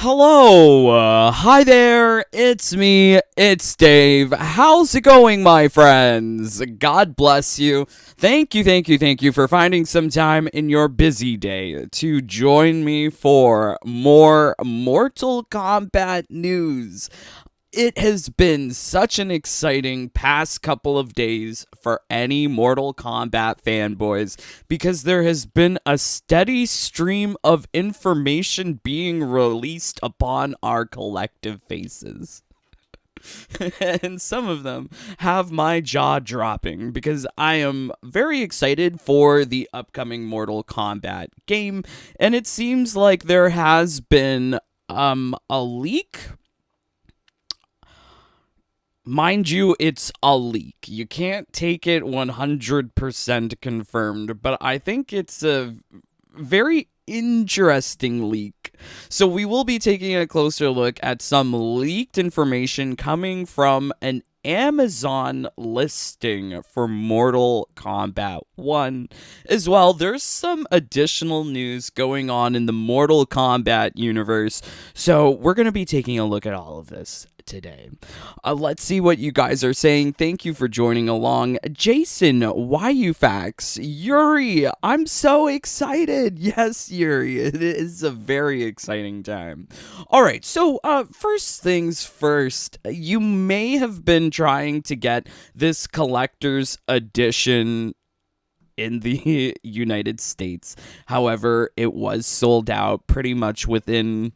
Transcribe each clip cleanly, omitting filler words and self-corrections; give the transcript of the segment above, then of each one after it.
Hello, hi there, it's me, it's Dave. How's it going, my friends? God bless you. Thank you for finding some time in your busy day to join me for more Mortal Kombat news. It has been such an exciting past couple of days for any Mortal Kombat fanboys because there has been a steady stream of information being released upon our collective faces. And some of them have my jaw dropping because I am very excited for the upcoming Mortal Kombat game, and it seems like there has been a leak. Mind you, it's a leak. You can't take it 100% confirmed, but I think it's a very interesting leak. So we will be taking a closer look at some leaked information coming from an Amazon listing for Mortal Kombat 1. As well, there's some additional news going on in the Mortal Kombat universe, so we're going to be taking a look at all of this today. Let's see what you guys are saying. Thank you for joining along. Jason, YUFAX, Yuri, I'm so excited. Yes, Yuri, it is a very exciting time. All right, so first things first, you may have been trying to get this collector's edition in the United States. However, it was sold out pretty much within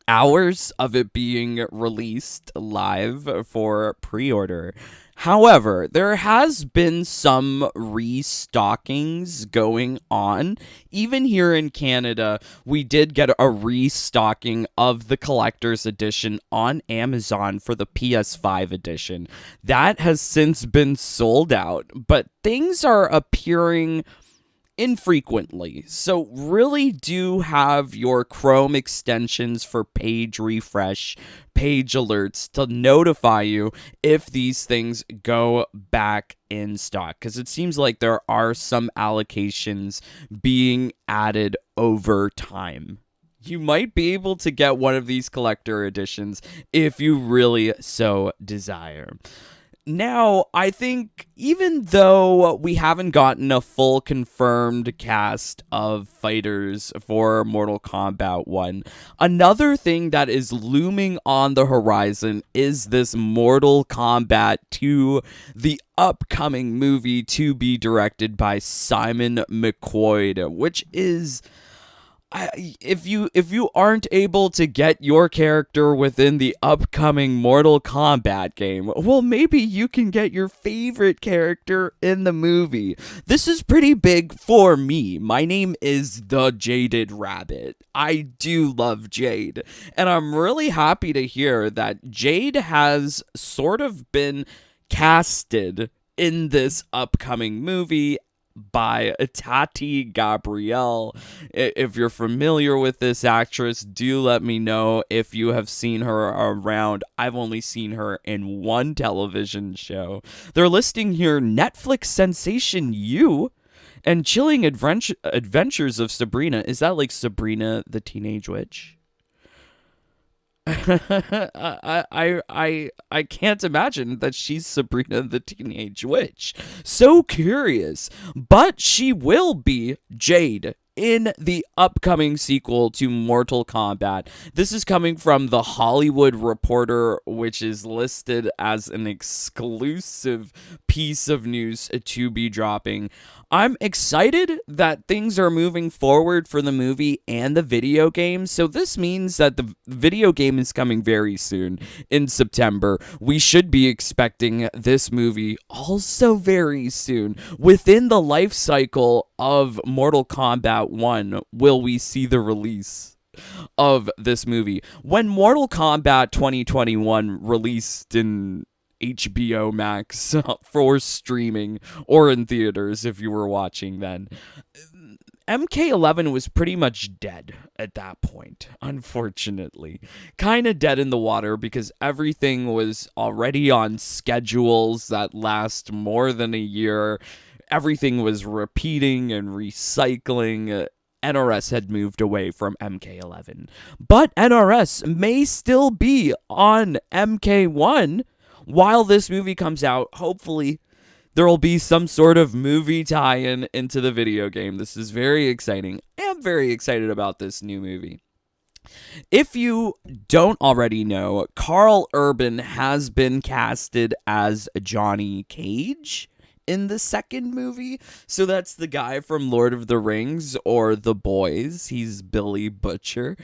hours of it being released live for pre-order. However, there has been some restockings going on. Even here in Canada, we did get a restocking of the collector's edition on Amazon for the PS5 edition. That has since been sold out, but things are appearing infrequently. So really do have your Chrome extensions for page refresh, page alerts to notify you if these things go back in stock, because it seems like there are some allocations being added over time. You might be able to get one of these collector editions if you really so desire. Now, I think even though we haven't gotten a full confirmed cast of fighters for Mortal Kombat 1, another thing that is looming on the horizon is this Mortal Kombat 2, the upcoming movie to be directed by Simon McQuoid, which is... if you aren't able to get your character within the upcoming Mortal Kombat game, well, maybe you can get your favorite character in the movie. This is pretty big for me. My name is the Jaded Rabbit. I do love Jade, and I'm really happy to hear that Jade has sort of been casted in this upcoming movie by Tati Gabrielle. If you're familiar with this actress, do let me know if you have seen her around. I've only seen her in one television show. They're listing here Netflix sensation You and Chilling Adventures of Sabrina. Is that like Sabrina the Teenage Witch? I can't imagine that she's Sabrina the Teenage Witch. So curious. But she will be Jade in the upcoming sequel to Mortal Kombat. This is coming from The Hollywood Reporter, which is listed as an exclusive piece of news to be dropping. I'm excited that things are moving forward for the movie and the video game. So this means that the video game is coming very soon in September. We should be expecting this movie also very soon. Within the life cycle of Mortal Kombat 1, will we see the release of this movie? When Mortal Kombat 2021 released in HBO Max for streaming or in theaters if you were watching then, MK1 was pretty much dead at that point, unfortunately. Kind of dead in the water because everything was already on schedules that last more than a year. Everything was repeating and recycling. NRS had moved away from MK11. But NRS may still be on MK1 while this movie comes out. Hopefully, there will be some sort of movie tie-in into the video game. This is very exciting. I am very excited about this new movie. If you don't already know, Carl Urban has been casted as Johnny Cage in the second movie. So that's the guy from Lord of the Rings or The Boys. He's Billy Butcher.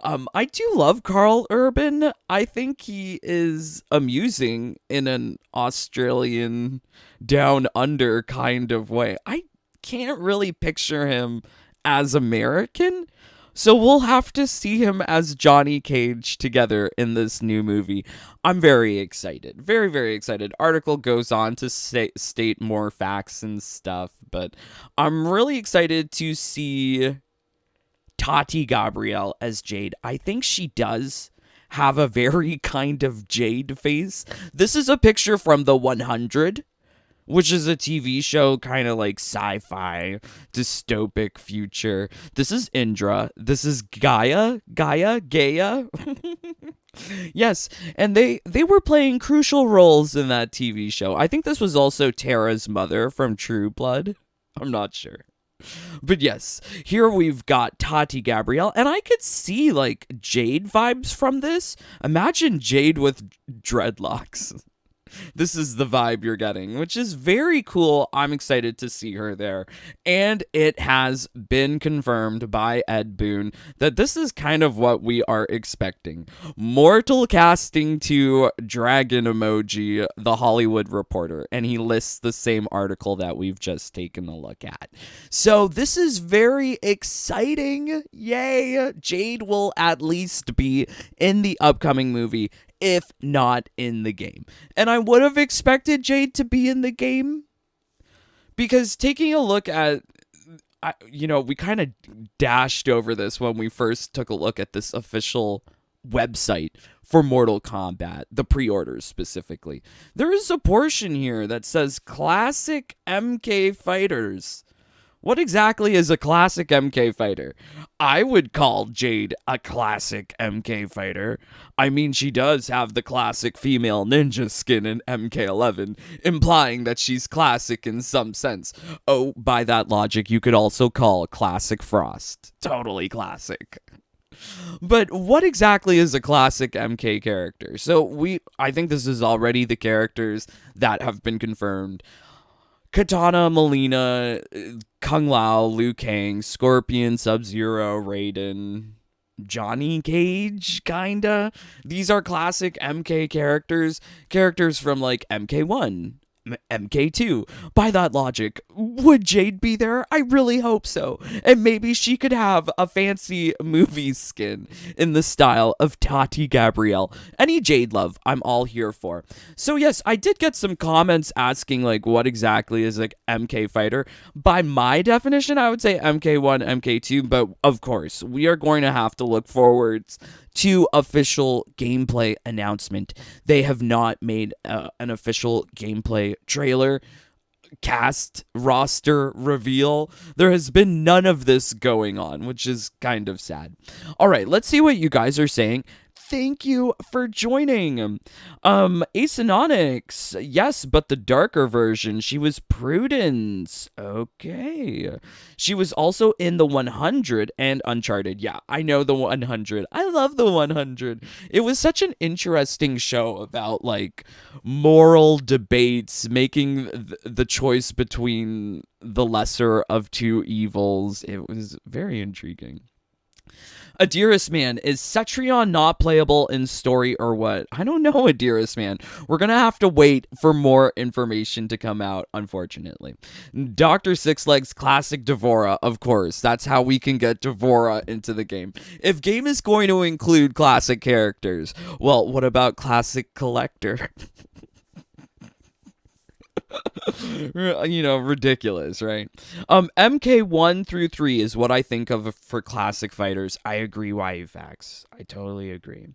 I do love Carl Urban. I think he is amusing in an Australian down under kind of way. I can't really picture him as American. So we'll have to see him as Johnny Cage together in this new movie. I'm very excited. Very, very excited. Article goes on to state more facts and stuff, but I'm really excited to see Tati Gabrielle as Jade. I think she does have a very kind of Jade face. This is a picture from The 100. Which is a TV show, kind of like sci-fi, dystopic future. This is Indra. This is Gaia. Yes, and they were playing crucial roles in that TV show. I think this was also Tara's mother from True Blood. I'm not sure. But yes, here we've got Tati Gabrielle, and I could see like Jade vibes from this. Imagine Jade with dreadlocks. This is the vibe you're getting, which is very cool. I'm excited to see her there. And it has been confirmed by Ed Boon that this is kind of what we are expecting. Mortal casting to Dragon Emoji, The Hollywood Reporter. And he lists the same article that we've just taken a look at. So this is very exciting. Yay! Jade will at least be in the upcoming movie, if not in the game. And I would have expected Jade to be in the game, because taking a look at, we kind of dashed over this when we first took a look at this official website for Mortal Kombat, the pre-orders specifically. There is a portion here that says Classic MK Fighters. What exactly is a classic MK fighter? I would call Jade a classic MK fighter. I mean, she does have the classic female ninja skin in MK11, implying that she's classic in some sense. Oh, by that logic, you could also call Classic Frost totally classic. But what exactly is a classic MK character? So I think this is already the characters that have been confirmed. Katana, Melina, Kung Lao, Liu Kang, Scorpion, Sub-Zero, Raiden, Johnny Cage, kinda. These are classic MK characters from like MK1, MK2. By that logic, would Jade be there? I really hope so. And maybe she could have a fancy movie skin in the style of Tati Gabrielle. Any Jade love, I'm all here for. So yes, I did get some comments asking like what exactly is like MK fighter. By my definition, I would say MK1, MK2, but of course, we are going to have to look forwards to official gameplay announcement. They have not made an official gameplay trailer, cast, roster reveal. There has been none of this going on, which is kind of sad. All right, let's see what you guys are saying. Thank you for joining. Asenonics, yes, but the darker version. She was Prudence. Okay. She was also in the 100 and Uncharted. Yeah, I know the 100. I love the 100. It was such an interesting show about like moral debates, making the choice between the lesser of two evils. It was very intriguing. Adirus Man, is Cetrion not playable in story or what? I don't know, Adirus Man. We're going to have to wait for more information to come out, unfortunately. Dr. Sixlegs Classic Devora, of course. That's how we can get Devora into the game. If game is going to include classic characters, well, what about Classic Collector? Ridiculous, right? MK1 through 3 is what I think of for classic fighters. I agree, YUFAX. I totally agree.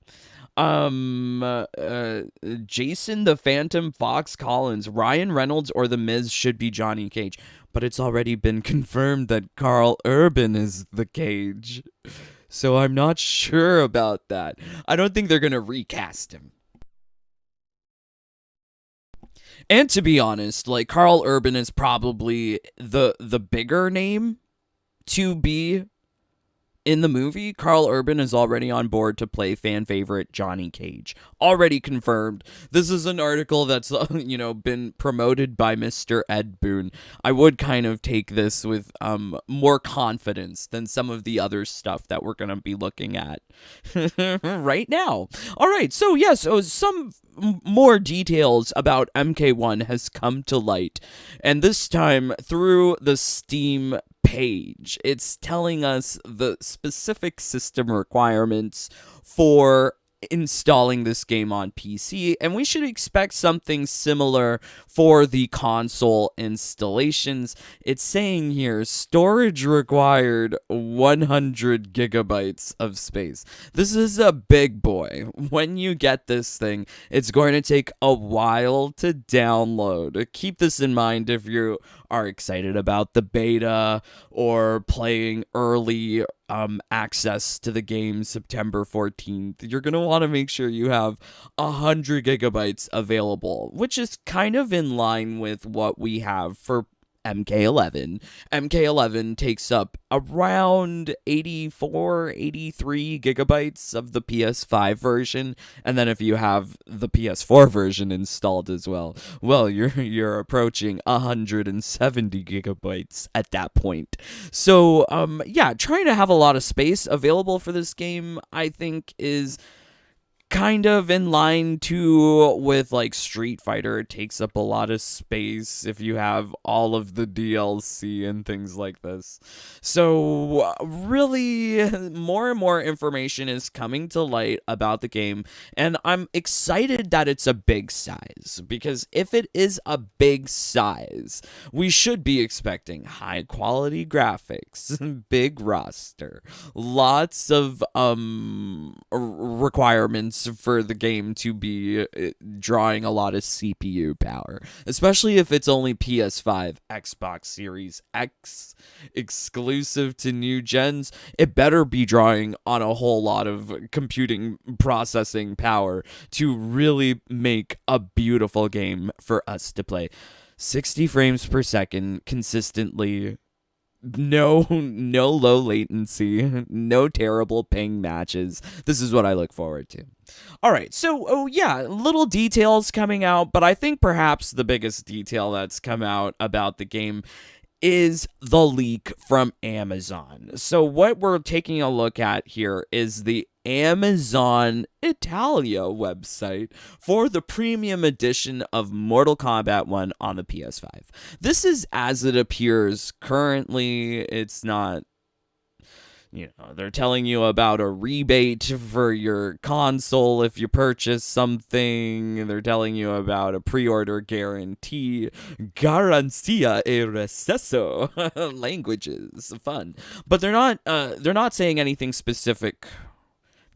Jason the Phantom Fox Collins, Ryan Reynolds, or The Miz should be Johnny Cage. But it's already been confirmed that Carl Urban is the Cage. So I'm not sure about that. I don't think they're going to recast him. And to be honest, like Carl Urban is probably the bigger name to be in the movie. Carl Urban is already on board to play fan favorite Johnny Cage. Already confirmed. This is an article that's, been promoted by Mr. Ed Boon. I would kind of take this with more confidence than some of the other stuff that we're going to be looking at right now. All right, so some more details about MK1 has come to light, and this time through the Steam page. It's telling us the specific system requirements for installing this game on PC, and we should expect something similar for the console installations. It's saying here, storage required 100 gigabytes of space. This is a big boy. When you get this thing, it's going to take a while to download. Keep this in mind if you are excited about the beta or playing early access to the game September 14th. You're going to want to make sure you have 100 gigabytes available, which is kind of in line with what we have for MK11. MK11 takes up around 84, 83 gigabytes of the PS5 version, and then if you have the PS4 version installed as well, you're approaching 170 gigabytes at that point. So, trying to have a lot of space available for this game, I think, is kind of in line too with like Street Fighter. It takes up a lot of space if you have all of the DLC and things like this. So really, more and more information is coming to light about the game, and I'm excited that it's a big size, because if it is a big size, we should be expecting high quality graphics, big roster, lots of requirements for the game to be drawing a lot of CPU power, especially if it's only PS5, Xbox Series X exclusive to new gens. It better be drawing on a whole lot of computing processing power to really make a beautiful game for us to play. 60 frames per second consistently. No low latency, no terrible ping matches. This is what I look forward to. All right, so, little details coming out, but I think perhaps the biggest detail that's come out about the game is the leak from Amazon. So what we're taking a look at here is the Amazon Italia website for the premium edition of Mortal Kombat 1 on the PS5. This is as it appears currently. It's not, they're telling you about a rebate for your console if you purchase something. They're telling you about a pre-order guarantee. Garancia e recesso. Languages. Fun. But they're not saying anything specific.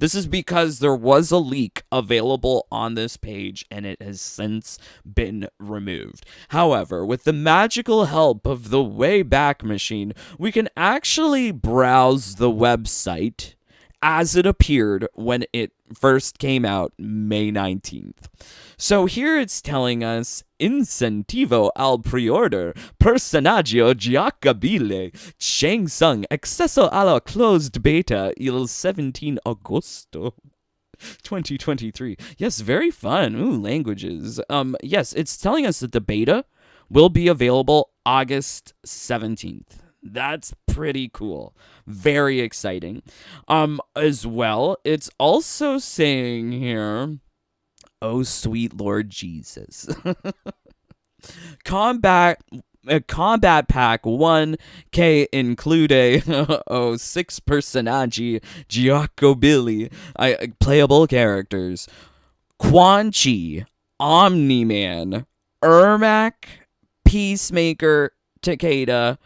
This is because there was a leak available on this page, and it has since been removed. However, with the magical help of the Wayback Machine, we can actually browse the website as it appeared when it first came out May 19th. So here it's telling us, incentivo al pre-order, personaggio giocabile, Shang Tsung, accesso alla closed beta il 17 agosto. 2023. Yes, very fun. Ooh, languages. Yes, it's telling us that the beta will be available August 17th. That's pretty cool. Very exciting. As well, it's also saying here, oh sweet Lord Jesus. Combat Pack 1K include 6 personaggi giocabili, playable characters. Quan Chi, Omni-Man, Ermac, Peacemaker, Takeda,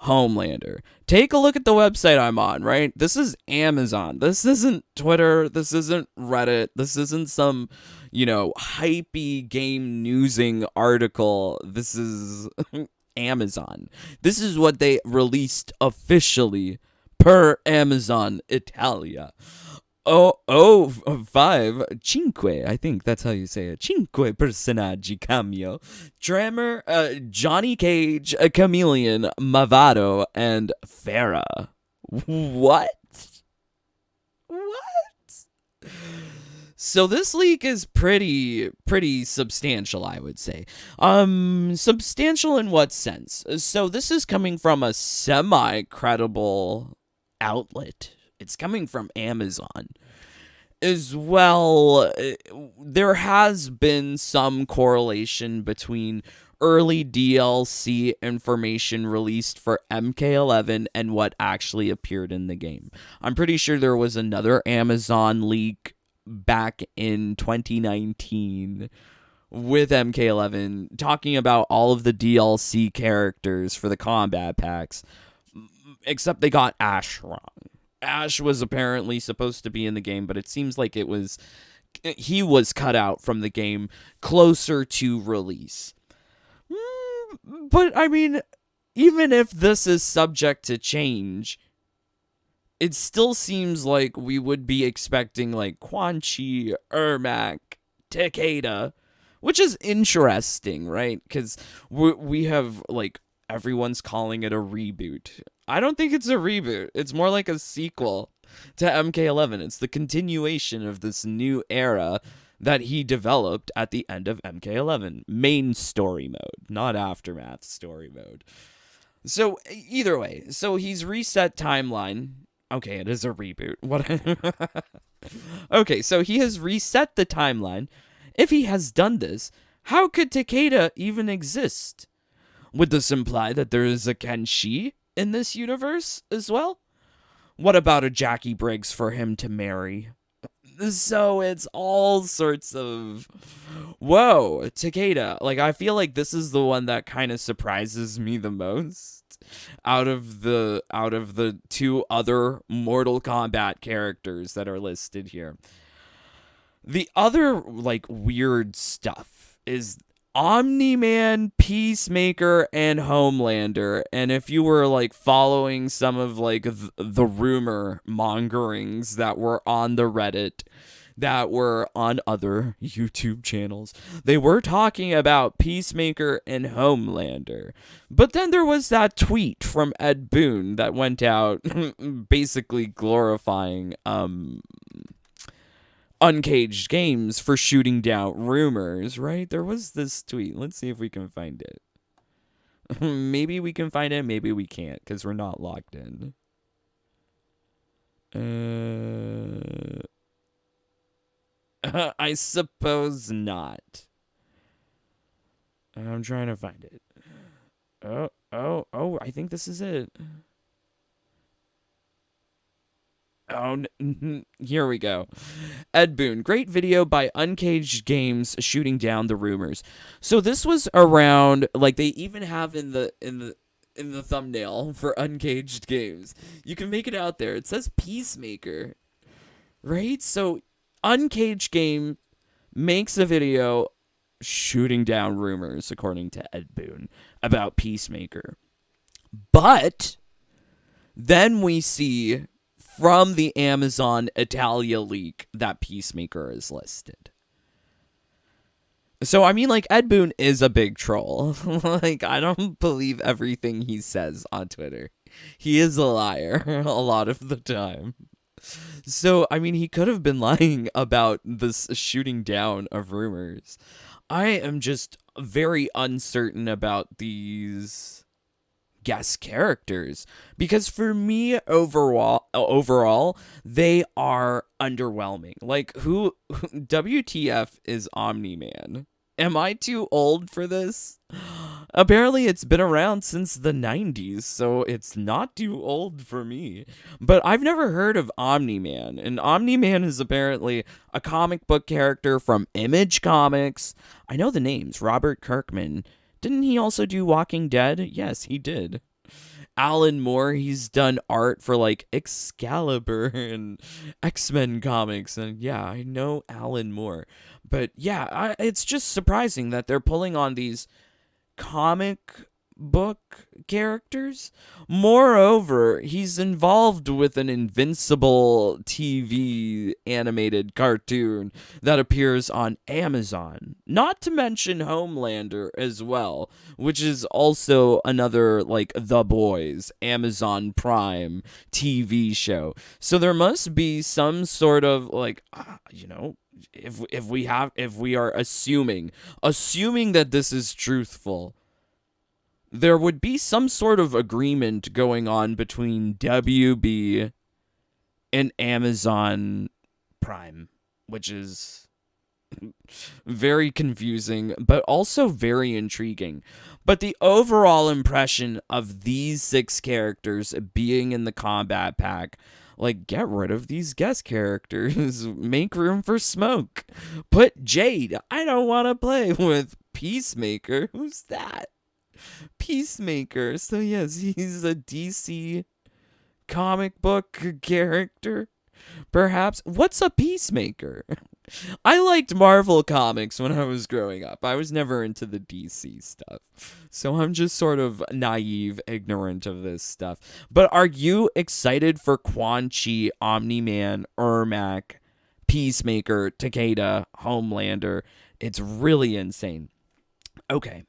Homelander. Take a look at the website I'm on, right? This is Amazon. This isn't Twitter. This isn't Reddit. This isn't some, hypey game newsing article. This is Amazon. This is what they released officially per Amazon Italia. Five, cinque, I think that's how you say it. Cinque personaggi cameo. Tremor, Johnny Cage, a Chameleon, Mavado, and Farah. What? So this leak is pretty substantial, I would say. Substantial in what sense? So this is coming from a semi-credible outlet. It's coming from Amazon. As well, there has been some correlation between early DLC information released for MK11 and what actually appeared in the game. I'm pretty sure there was another Amazon leak back in 2019 with MK11 talking about all of the DLC characters for the combat packs, except they got Ash wrong. Ash was apparently supposed to be in the game, but it seems like he was cut out from the game closer to release. But I mean, even if this is subject to change, it still seems like we would be expecting like Quan Chi, Ermac, Takeda, which is interesting, right? Because we have like everyone's calling it a reboot. I don't think it's a reboot. It's more like a sequel to MK11. It's the continuation of this new era that he developed at the end of MK11. Main story mode, not Aftermath story mode. So either way, so he's reset timeline. Okay, it is a reboot. What? Okay, so he has reset the timeline. If he has done this, how could Takeda even exist? Would this imply that there is a Kenshi in this universe as well? What about a Jackie Briggs for him to marry? So it's all sorts of... Whoa, Takeda. Like, I feel like this is the one that kind of surprises me the most out of the two other Mortal Kombat characters that are listed here. The other, like, weird stuff is Omni-Man, Peacemaker, and Homelander. And if you were like following some of like the rumor mongerings that were on the Reddit, that were on other YouTube channels, they were talking about Peacemaker and Homelander. But then there was that tweet from Ed Boon that went out basically glorifying Uncaged Games for shooting down rumors, right? There was this tweet. Let's see if we can find it. Maybe we can find it, maybe we can't, because we're not logged in. I suppose not. I'm trying to find it. Oh, I think this is it. Oh, here we go. Ed Boon, great video by Uncaged Games shooting down the rumors. So this was around, like they even have in the thumbnail for Uncaged Games. You can make it out there. It says Peacemaker, right? So Uncaged Game makes a video shooting down rumors, according to Ed Boon, about Peacemaker. But then we see from the Amazon Italia leak that Peacemaker is listed. So, I mean, like, Ed Boon is a big troll. Like, I don't believe everything he says on Twitter. He is a liar a lot of the time. So, I mean, he could have been lying about this shooting down of rumors. I am just very uncertain about these guest characters, because for me overall they are underwhelming. Like, who WTF is Omni-Man? Am I too old for this? Apparently it's been around since the 90s, so it's not too old for me. But I've never heard of Omni-Man, and Omni-Man is apparently a comic book character from Image Comics. I know the names. Robert Kirkman. Didn't he also do Walking Dead? Yes, he did. Alan Moore, he's done art for like Excalibur and X-Men comics, and yeah, I know Alan Moore. But yeah, it's just surprising that they're pulling on these comic book characters. Moreover, he's involved with an Invincible TV animated cartoon that appears on Amazon. Not to mention Homelander as well, which is also another like The Boys Amazon Prime TV show. So there must be some sort of like if we are assuming that this is truthful, there would be some sort of agreement going on between WB and Amazon Prime, which is very confusing, but also very intriguing. But the overall impression of these 6 characters being in the combat pack, like, get rid of these guest characters, make room for Smoke, put Jade. I don't want to play with Peacemaker. Who's that? Peacemaker. So yes, he's a DC comic book character. Perhaps. What's a Peacemaker? I liked Marvel comics when I was growing up. I was never into the DC stuff. So I'm just sort of naive, ignorant of this stuff. But are you excited for Quan Chi, Omni-Man, Ermac, Peacemaker, Takeda, Homelander? It's really insane. Okay.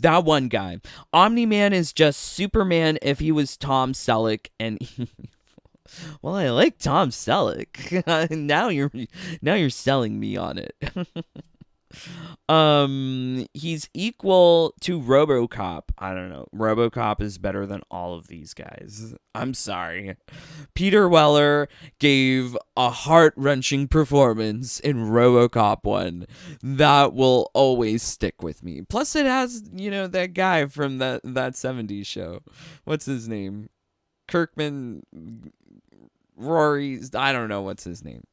That one guy. Omni-Man is just Superman if he was Tom Selleck, and well, I like Tom Selleck. now you're selling me on it. He's equal to RoboCop. I don't know. RoboCop is better than all of these guys. I'm sorry. Peter Weller gave a heart-wrenching performance in RoboCop 1 that will always stick with me. Plus it has, that guy from that 70s show. What's his name? Kirkman, Rory, I don't know what's his name.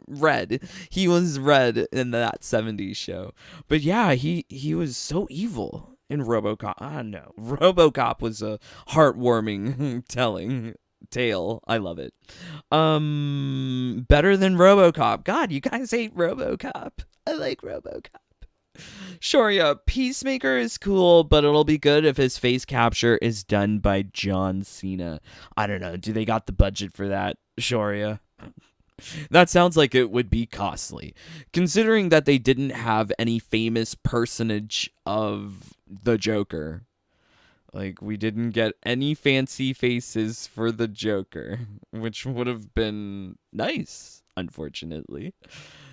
Red. He was Red in that 70s show. But yeah, he was so evil in RoboCop. No. RoboCop was a heartwarming telling tale. I love it. Better than RoboCop. God, you guys hate RoboCop. I like RoboCop. Sure, yeah, Peacemaker is cool, but it'll be good if his face capture is done by John Cena. I don't know, do they got the budget for that? Sure, yeah. That sounds like it would be costly, considering that they didn't have any famous personage of the Joker. Like, we didn't get any fancy faces for the Joker, which would have been nice, unfortunately.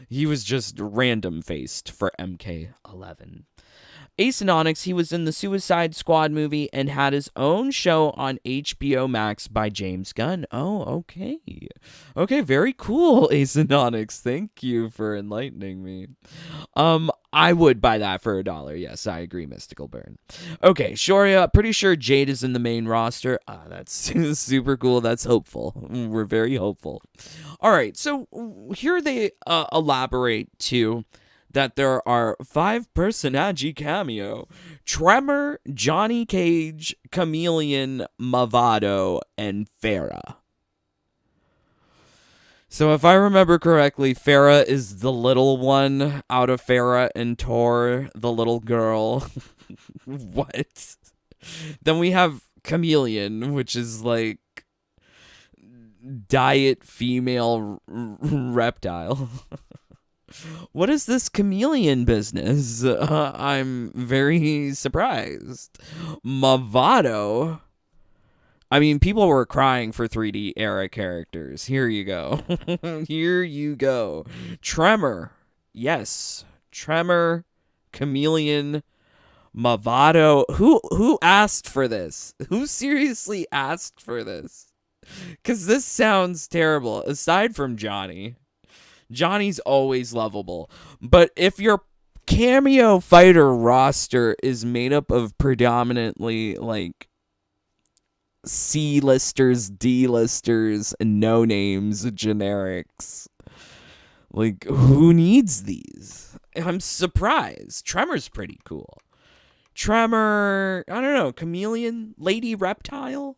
He was just random faced for MK11. Ace and Onyx, he was in the Suicide Squad movie and had his own show on HBO Max by James Gunn. Oh, okay. Okay, very cool, Ace and Onyx. Thank you for enlightening me. I would buy that for $1. Yes, I agree, Mystical Burn. Okay, Shoria, pretty sure Jade is in the main roster. That's super cool. That's hopeful. We're very hopeful. All right, so here they elaborate too that there are 5 personaggi cameo: Tremor, Johnny Cage, Chameleon, Movado, and Farah. So if I remember correctly, Farah is the little one out of Farah and Tor, the little girl. What? Then we have Chameleon, which is like diet female reptile. What is this chameleon business? I'm very surprised. Movado. I mean, people were crying for 3D era characters. Here you go. Here you go. Tremor. Yes. Tremor. Chameleon. Movado. Who asked for this? Who seriously asked for this? Because this sounds terrible. Aside from Johnny. Johnny's always lovable. But if your cameo fighter roster is made up of predominantly, like, C-listers, D-listers, and no-names, generics, like, who needs these? I'm surprised. Tremor's pretty cool. Tremor, I don't know, chameleon, lady reptile.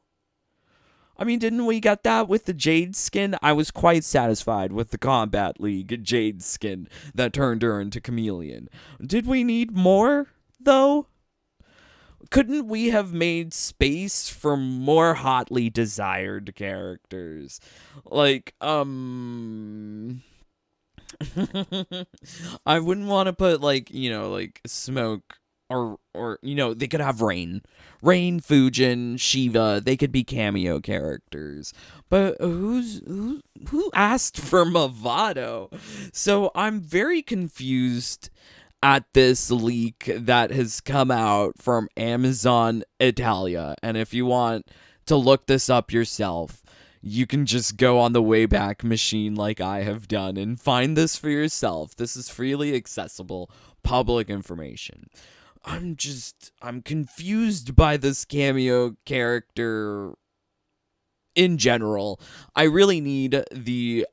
I mean, didn't we get that with the Jade skin? I was quite satisfied with the Combat League Jade skin that turned her into chameleon. Did we need more, though? Couldn't we have made space for more hotly desired characters? Like, I wouldn't want to put like, like Smoke or they could have Rain, Fujin, Shiva, they could be cameo characters. But who asked for Movado? So I'm very confused at this leak that has come out from Amazon Italia. And if you want to look this up yourself, you can just go on the Wayback Machine like I have done and find this for yourself. This is freely accessible public information. I'm confused by this cameo character in general. I really need the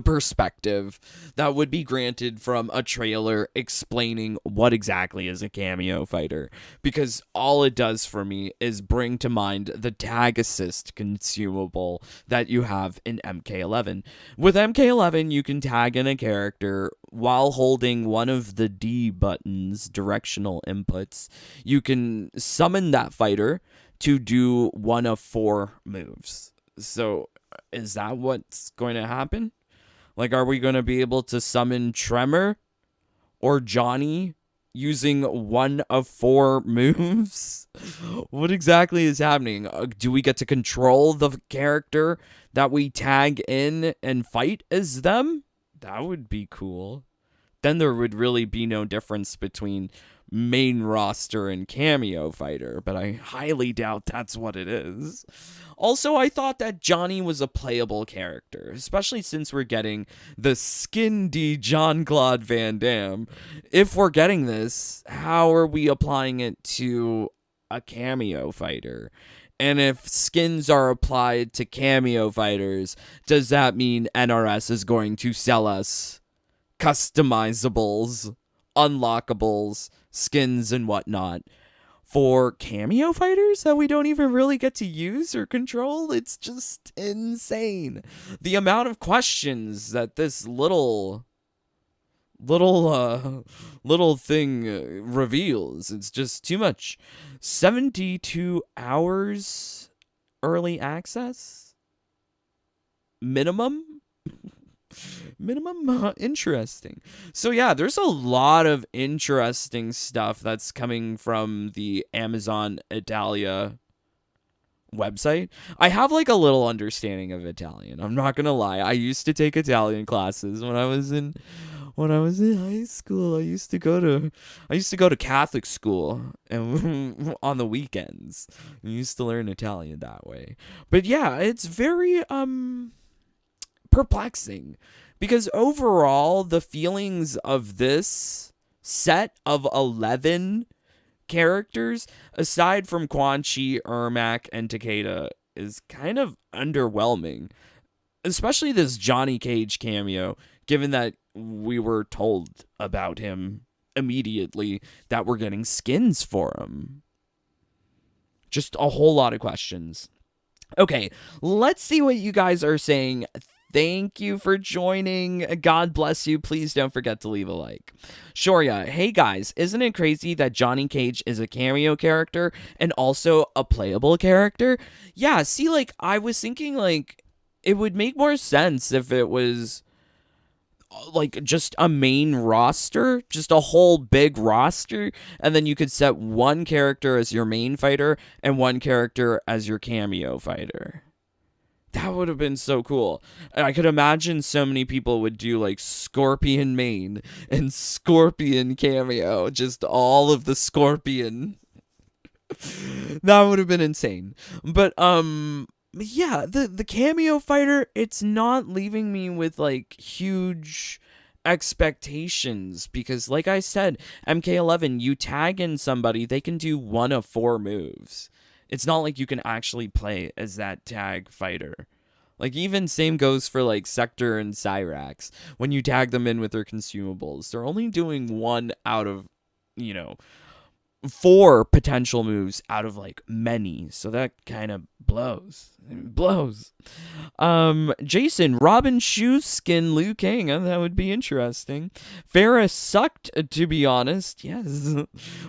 perspective that would be granted from a trailer explaining what exactly is a cameo fighter, because all it does for me is bring to mind the tag assist consumable that you have in MK11. With MK11, you can tag in a character while holding one of the D buttons, directional inputs. You can summon that fighter to do one of 4 moves. So is that what's going to happen? Like, are we going to be able to summon Tremor or Johnny using one of 4 moves? What exactly is happening? Do we get to control the character that we tag in and fight as them? That would be cool. Then there would really be no difference between main roster and cameo fighter, but I highly doubt that's what it is. Also, I thought that Johnny was a playable character, especially since we're getting the Skin D Jean-Claude Van Damme. If we're getting this, how are we applying it to a cameo fighter? And if skins are applied to cameo fighters, does that mean NRS is going to sell us customizables, unlockables, skins, and whatnot for cameo fighters that we don't even really get to use or control? It's just insane. The amount of questions that this little thing reveals, it's just too much. 72 hours early access minimum. Interesting. So yeah, there's a lot of interesting stuff that's coming from the Amazon Italia website. I have like a little understanding of Italian. I'm not gonna lie. I used to take Italian classes when I was in high school. I used to go to Catholic school and on the weekends. I used to learn Italian that way. But yeah, it's very perplexing, because overall the feelings of this set of 11 characters, aside from Quan Chi, Ermac, and Takeda, is kind of underwhelming, especially this Johnny Cage cameo, given that we were told about him immediately that we're getting skins for him. Just a whole lot of questions. Okay, let's see what you guys are saying. Thank you for joining. God bless you. Please don't forget to leave a like. Shoria, hey guys, isn't it crazy that Johnny Cage is a cameo character and also a playable character? Yeah, see, like, I was thinking, like, it would make more sense if it was, like, just a main roster, just a whole big roster, and then you could set one character as your main fighter and one character as your cameo fighter. That would have been so cool. I could imagine so many people would do like Scorpion main and Scorpion cameo. Just all of the Scorpion. That would have been insane. But yeah, the cameo fighter, it's not leaving me with like huge expectations, because like I said, MK11, you tag in somebody, they can do one of 4 moves. It's not like you can actually play as that tag fighter. Like, even same goes for, like, Sector and Cyrax. When you tag them in with their consumables, they're only doing 1 out of, 4 potential moves out of like many. So that kind of blows. It blows. Jason, Robin Shoe Skin Liu Kang. That would be interesting. Farrah sucked, to be honest. Yes.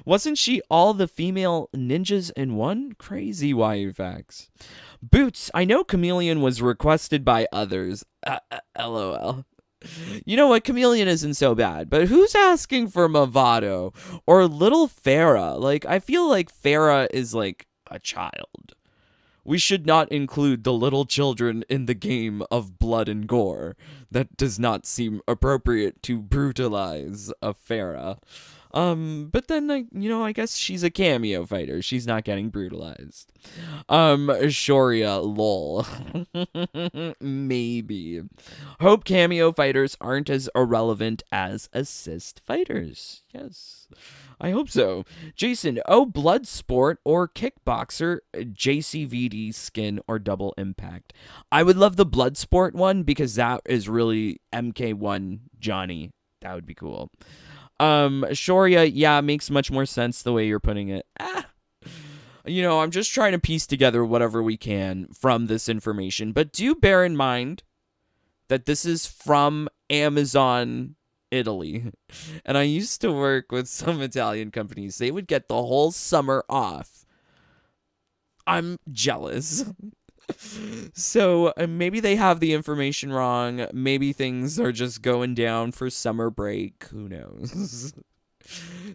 Wasn't she all the female ninjas in one? Crazy YU facts. Boots, I know Chameleon was requested by others. LOL. You know what? Chameleon isn't so bad, but who's asking for Movado or Little Farah? Like, I feel like Farah is like a child. We should not include the little children in the game of blood and gore. That does not seem appropriate to brutalize a Farah. But then, like, you know, I guess she's a cameo fighter. She's not getting brutalized. Shoria, lol. Maybe. Hope cameo fighters aren't as irrelevant as assist fighters. Yes. I hope so. Jason, Bloodsport or Kickboxer, JCVD skin or Double Impact. I would love the Bloodsport one because that is really MK1 Johnny. That would be cool. Shoria, yeah, makes much more sense the way you're putting it. You know, I'm just trying to piece together whatever we can from this information, but do bear in mind that this is from Amazon Italy. And I used to work with some Italian companies. They would get the whole summer off. I'm jealous. So maybe they have the information wrong. Maybe things are just going down for summer break. Who knows?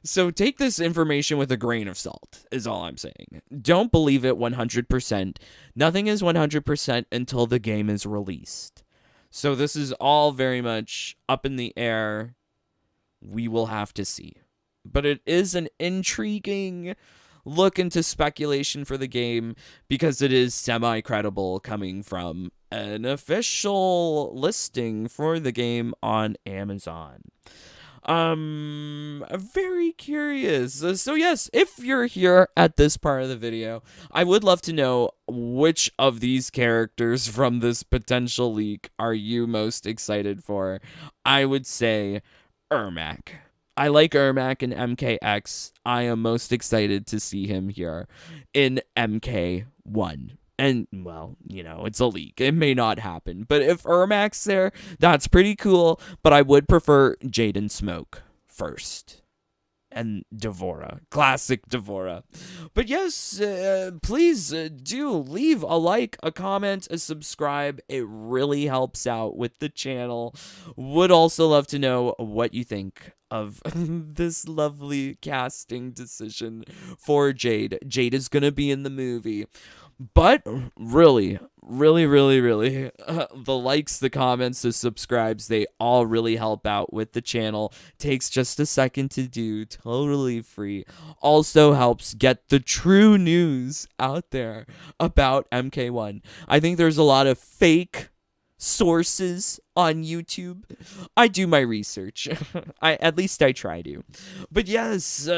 So take this information with a grain of salt, is all I'm saying. Don't believe it 100%. Nothing is 100% until the game is released. So this is all very much up in the air. We will have to see. But it is an intriguing look into speculation for the game because it is semi-credible coming from an official listing for the game on Amazon. Very curious. So yes, if you're here at this part of the video, I would love to know which of these characters from this potential leak are you most excited for. I would say Ermac. I like Ermac in MKX. I am most excited to see him here in MK1. And, well, you know, it's a leak. It may not happen. But if Ermac's there, that's pretty cool. But I would prefer Jaded Smoke first. And Devora. Classic Devora. But yes, please do leave a like, a comment, a subscribe. It really helps out with the channel. Would also love to know what you think of this lovely casting decision for Jade. Jade is going to be in the movie. But really, the likes, the comments, the subscribes, they all really help out with the channel. Takes just a second to do, totally free. Also helps get the true news out there about MK1. I think there's a lot of fake sources on YouTube. I do my research. At least I try to. But yes,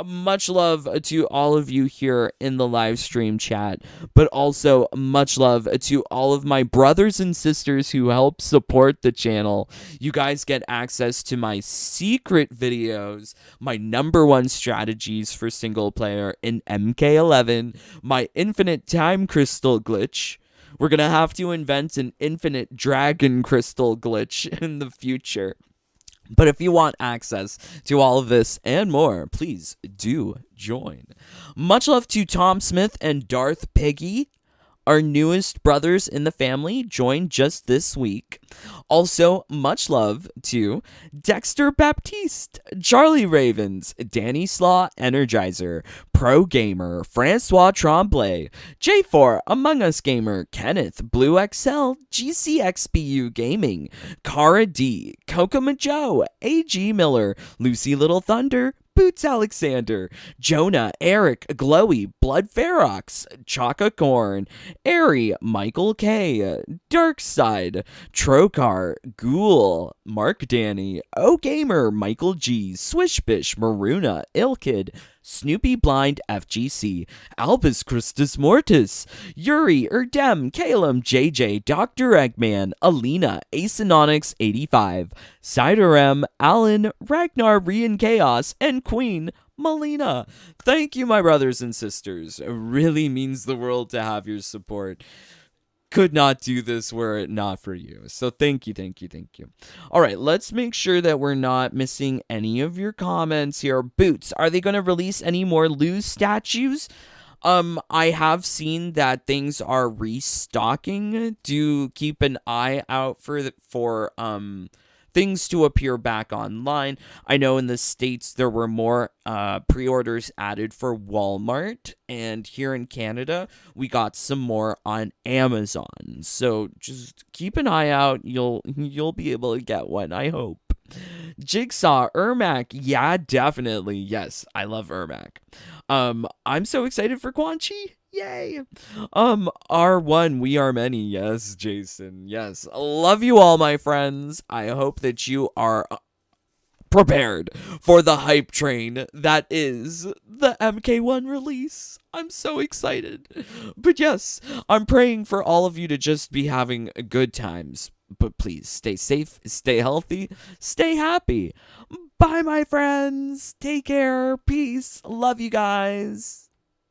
much love to all of you here in the live stream chat, but also much love to all of my brothers and sisters who help support the channel. You guys get access to my secret videos, my #1 strategies for single player in MK11, my infinite time crystal glitch. We're going to have to invent an infinite dragon crystal glitch in the future. But if you want access to all of this and more, please do join. Much love to Tom Smith and Darth Piggy. Our newest brothers in the family joined just this week. Also, much love to Dexter Baptiste, Charlie Ravens, Danny Slaw Energizer, Pro Gamer, Francois Tremblay, J4, Among Us Gamer, Kenneth, Blue XL, GCXBU Gaming, Cara D, Kokomo Joe, AG Miller, Lucy Little Thunder, Boots Alexander, Jonah, Eric, Glowy, Blood Ferox, Chaka Corn, Airy, Michael K, Darkside, Trokar, Ghoul, Mark Danny, O Gamer, Michael G, Swishbish, Maruna, Ilkid, Snoopy Blind FGC, Albus Christus Mortis, Yuri, Erdem, Calum, JJ, Dr. Eggman, Alina, Acenonics 85, Siderem, Alan, Ragnar, Rian Chaos, and Queen Melina. Thank you, my brothers and sisters. It really means the world to have your support. Could not do this were it not for you. So thank you, thank you, thank you. All right, let's make sure that we're not missing any of your comments here. Boots, are they going to release any more Lose statues? I have seen that things are restocking. Do keep an eye out for things to appear back online. I know in the States there were more pre-orders added for Walmart, and here in Canada we got some more on Amazon. So just keep an eye out. You'll be able to get one, I hope. Jigsaw, Ermac, yeah, definitely. Yes, I love Ermac. I'm so excited for Quan Chi. Yay. R1, we are many. Yes, Jason. Yes. Love you all, my friends. I hope that you are prepared for the hype train that is the MK1 release. I'm so excited. But yes, I'm praying for all of you to just be having good times. But please stay safe, stay healthy, stay happy. Bye, my friends. Take care. Peace. Love you guys.